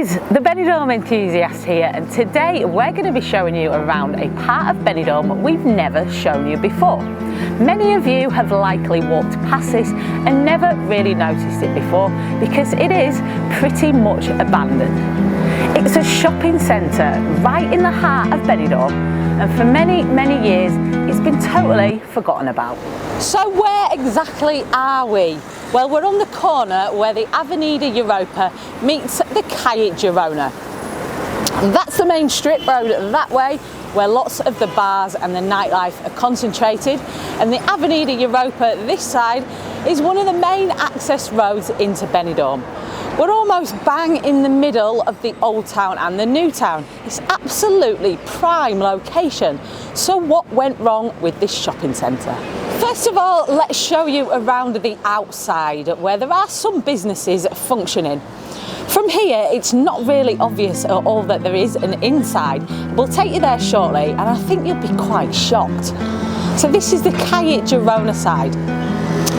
guys, the Benidorm Enthusiast here, and today we're going to be showing you around a part of Benidorm we've never shown you before. Many of you have likely walked past this and never really noticed it before because it is pretty much abandoned. It's a shopping centre right in the heart of Benidorm, and for many years it's been totally forgotten about. So where exactly are we? Well, we're on the corner where the Avenida Europa meets the Calle Girona. That's the main strip road that way, where lots of the bars and the nightlife are concentrated, and the Avenida Europa this side is one of the main access roads into Benidorm. We're almost bang in the middle of the old town and the new town. It's absolutely prime location. So what went wrong with this shopping centre? First of all, let's show you around the outside where there are some businesses functioning. From here, it's not really obvious at all that there is an inside. We'll take you there shortly, and I think you'll be quite shocked. So this is the Calle Girona side.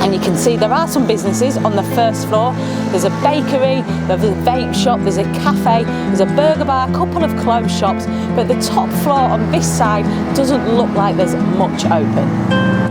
And you can see there are some businesses on the first floor. There's a bakery, there's a vape shop, there's a cafe, there's a burger bar, a couple of clothes shops, but the top floor on this side doesn't look like there's much open.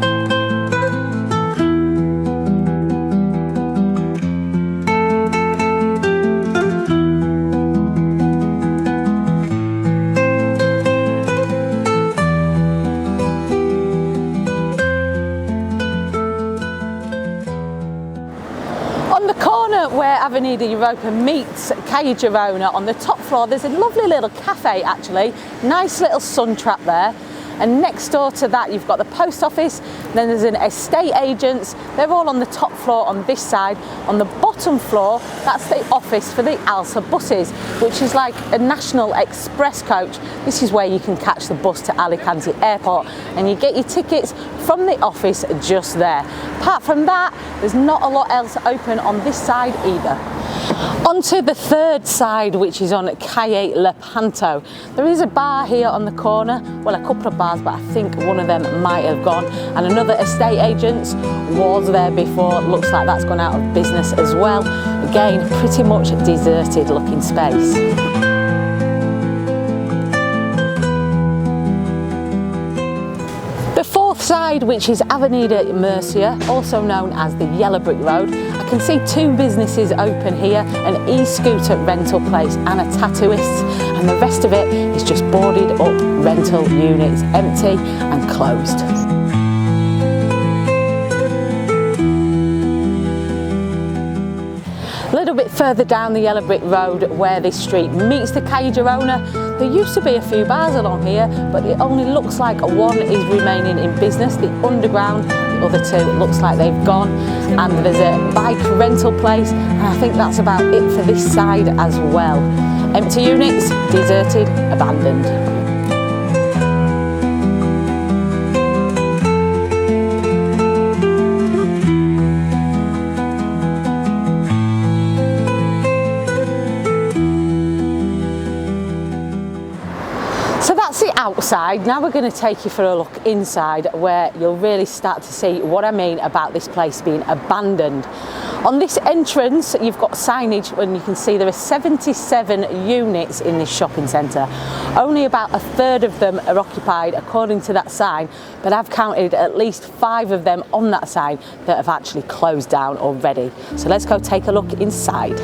On the corner where Avenida Europa meets Calle Girona, on the top floor there's a lovely little cafe actually, nice little sun trap there, and next door to that you've got the post office, then there's an estate agents, they're all on the top floor on this side. On the bottom floor, that's the office for the Alsa buses, which is like a national express coach. This is where you can catch the bus to Alicante Airport, and you get your tickets from the office just there. Apart from that, there's not a lot else open on this side either. Onto the third side, which is on Calle Lepanto. There is a bar here on the corner, well, a couple of bars, but I think one of them might have gone, and another estate agent's was there before. Looks like that's gone out of business as well. Again, pretty much deserted looking space. The fourth side, which is Avenida Murcia, also known as the Yellow Brick Road. I can see two businesses open here, an e-scooter rental place and a tattooist, and the rest of it is just boarded up rental units, empty and closed. A little bit further down the Yellow Brick Road where this street meets the Calle Girona, there used to be a few bars along here, but it only looks like one is remaining in business, the Underground. The other two looks like they've gone, and there's a bike rental place, and I think that's about it for this side as well. Empty units, deserted, abandoned. So that's the outside. Now we're going to take you for a look inside, where you'll really start to see what I mean about this place being abandoned. On this entrance you've got signage, and you can see there are 77 units in this shopping centre. Only about a third of them are occupied according to that sign, but I've counted at least 5 of them on that sign that have actually closed down already. So let's go take a look inside.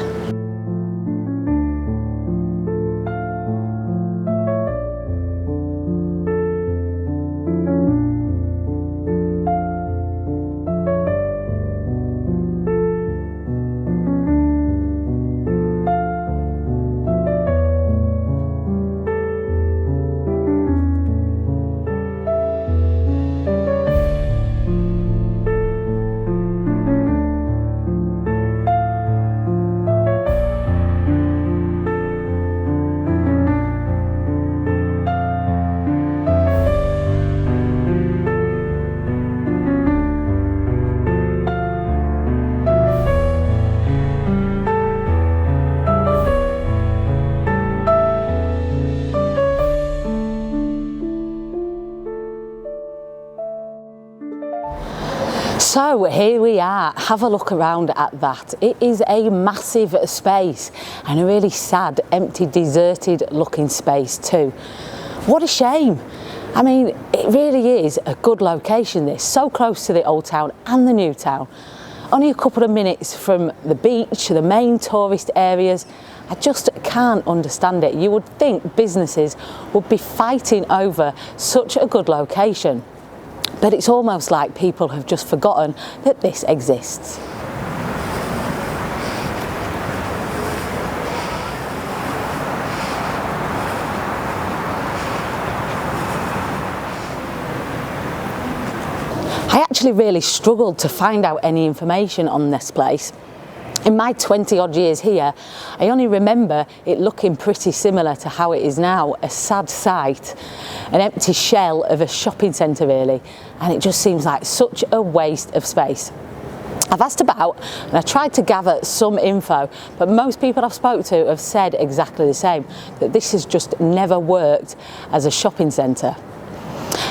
So here we are, have a look around at that. It is a massive space and a really sad, empty, deserted looking space too. What a shame. I mean, it really is a good location this, so close to the old town and the new town. Only a couple of minutes from the beach, the main tourist areas. I just can't understand it. You would think businesses would be fighting over such a good location. But it's almost like people have just forgotten that this exists. I actually really struggled to find out any information on this place. In my 20 odd years here, I only remember it looking pretty similar to how it is now, a sad sight, an empty shell of a shopping centre really, and it just seems like such a waste of space. I've asked about and I tried to gather some info, but most people I've spoke to have said exactly the same, that this has just never worked as a shopping centre.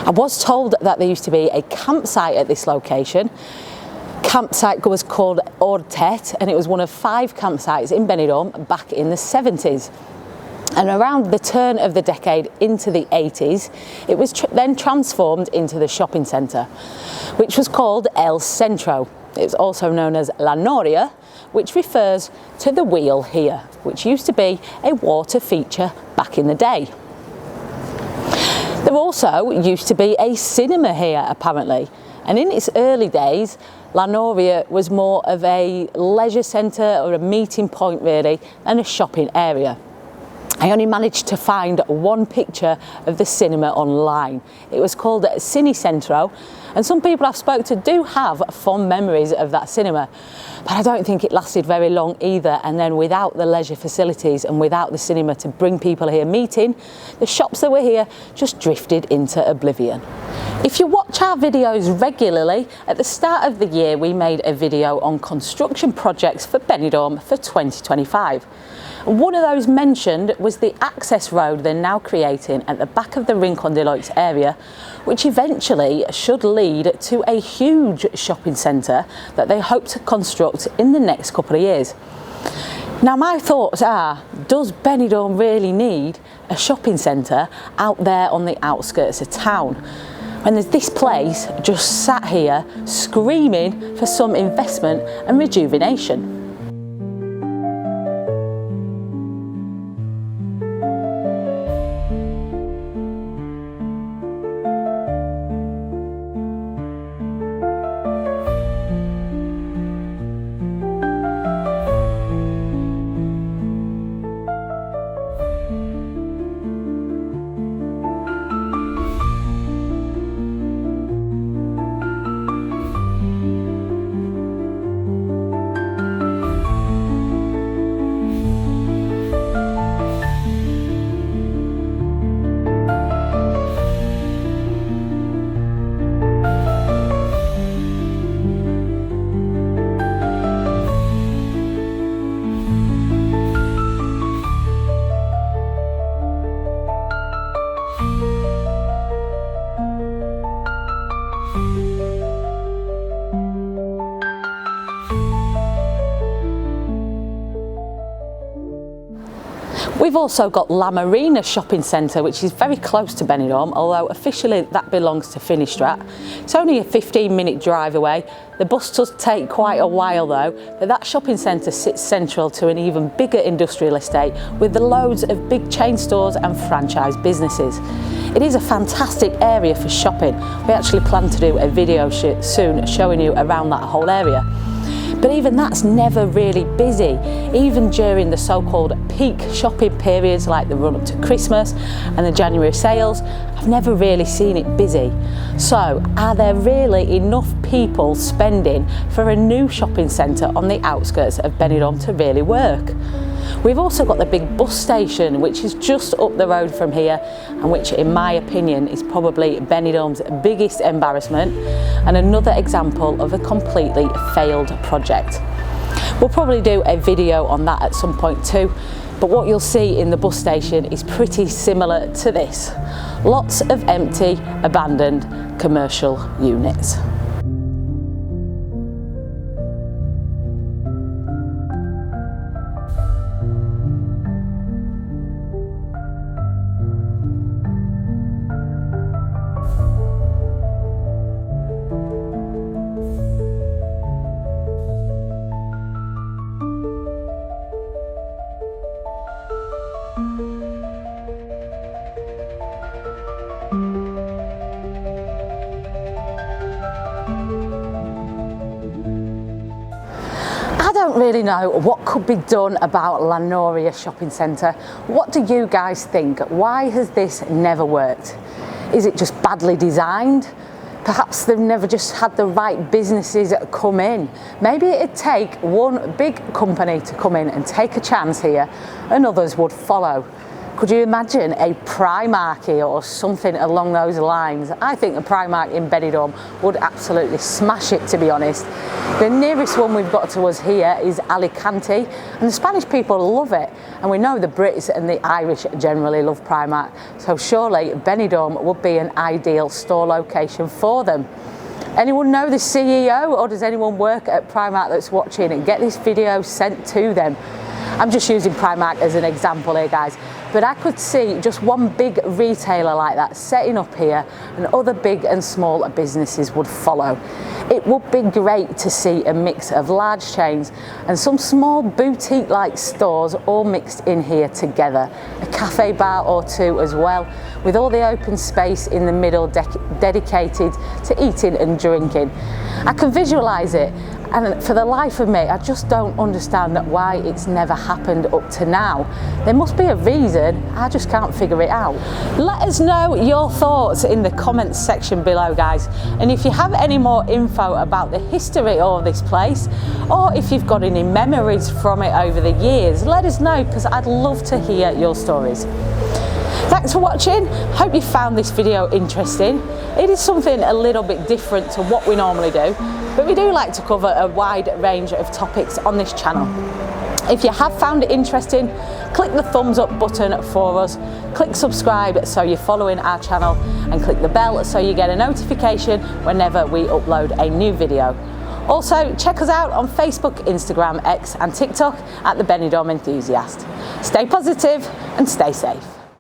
I was told that there used to be a campsite at this location. Campsite was called Ortet, and it was one of 5 campsites in Benidorm back in the 70s. And around the turn of the decade into the 80s, it was then transformed into the shopping centre, which was called El Centro. It's also known as La Noria, which refers to the wheel here, which used to be a water feature back in the day. There also used to be a cinema here apparently, and in its early days La Noria was more of a leisure centre or a meeting point really than a shopping area. I only managed to find one picture of the cinema online. It was called Centro, and some people I've spoke to do have fond memories of that cinema, but I don't think it lasted very long either. And then without the leisure facilities and without the cinema to bring people here meeting, the shops that were here just drifted into oblivion. If you watch our videos regularly, at the start of the year we made a video on construction projects for Benidorm for 2025. One of those mentioned was the access road they're now creating at the back of the Rincon de Loix area, which eventually should lead to a huge shopping centre that they hope to construct in the next couple of years. Now my thoughts are, does Benidorm really need a shopping centre out there on the outskirts of town? When there's this place just sat here screaming for some investment and rejuvenation. We've also got La Marina Shopping Centre, which is very close to Benidorm, although officially that belongs to Finistrat. It's only a 15-minute drive away. The bus does take quite a while though, but that shopping centre sits central to an even bigger industrial estate with the loads of big chain stores and franchise businesses. It is a fantastic area for shopping. We actually plan to do a video soon showing you around that whole area. But even that's never really busy, even during the so-called peak shopping periods like the run up to Christmas and the January sales. I've never really seen it busy. So are there really enough people spending for a new shopping centre on the outskirts of Benidorm to really work? We've also got the big bus station, which is just up the road from here, and which in my opinion is probably Benidorm's biggest embarrassment and another example of a completely failed project. We'll probably do a video on that at some point too, but what you'll see in the bus station is pretty similar to this. Lots of empty, abandoned commercial units. don't really know what could be done about La Noria Shopping Centre. What do you guys think? Why has this never worked? Is it just badly designed? Perhaps they've never just had the right businesses come in. Maybe it'd take one big company to come in and take a chance here and others would follow. Could you imagine a Primark here or something along those lines? I think a Primark in Benidorm would absolutely smash it, to be honest. The nearest one we've got to us here is Alicante, and the Spanish people love it. And we know the Brits and the Irish generally love Primark, so surely Benidorm would be an ideal store location for them. Anyone know the CEO, or does anyone work at Primark that's watching, and get this video sent to them? I'm just using Primark as an example here, guys, but I could see just one big retailer like that setting up here and other big and small businesses would follow. It would be great to see a mix of large chains and some small boutique-like stores all mixed in here together. A cafe bar or two as well, with all the open space in the middle dedicated to eating and drinking. I can visualise it, and for the life of me, I just don't understand why it's never happened up to now. There must be a reason, I just can't figure it out. Let us know your thoughts in the comments section below, guys. And if you have any more info about the history of this place, or if you've got any memories from it over the years, let us know, because I'd love to hear your stories. Thanks for watching. Hope you found this video interesting. It is something a little bit different to what we normally do, but we do like to cover a wide range of topics on this channel. If you have found it interesting, click the thumbs up button for us, click subscribe so you're following our channel, and click the bell so you get a notification whenever we upload a new video. Also, check us out on Facebook, Instagram, X and TikTok at the Benidorm Enthusiast. Stay positive and stay safe.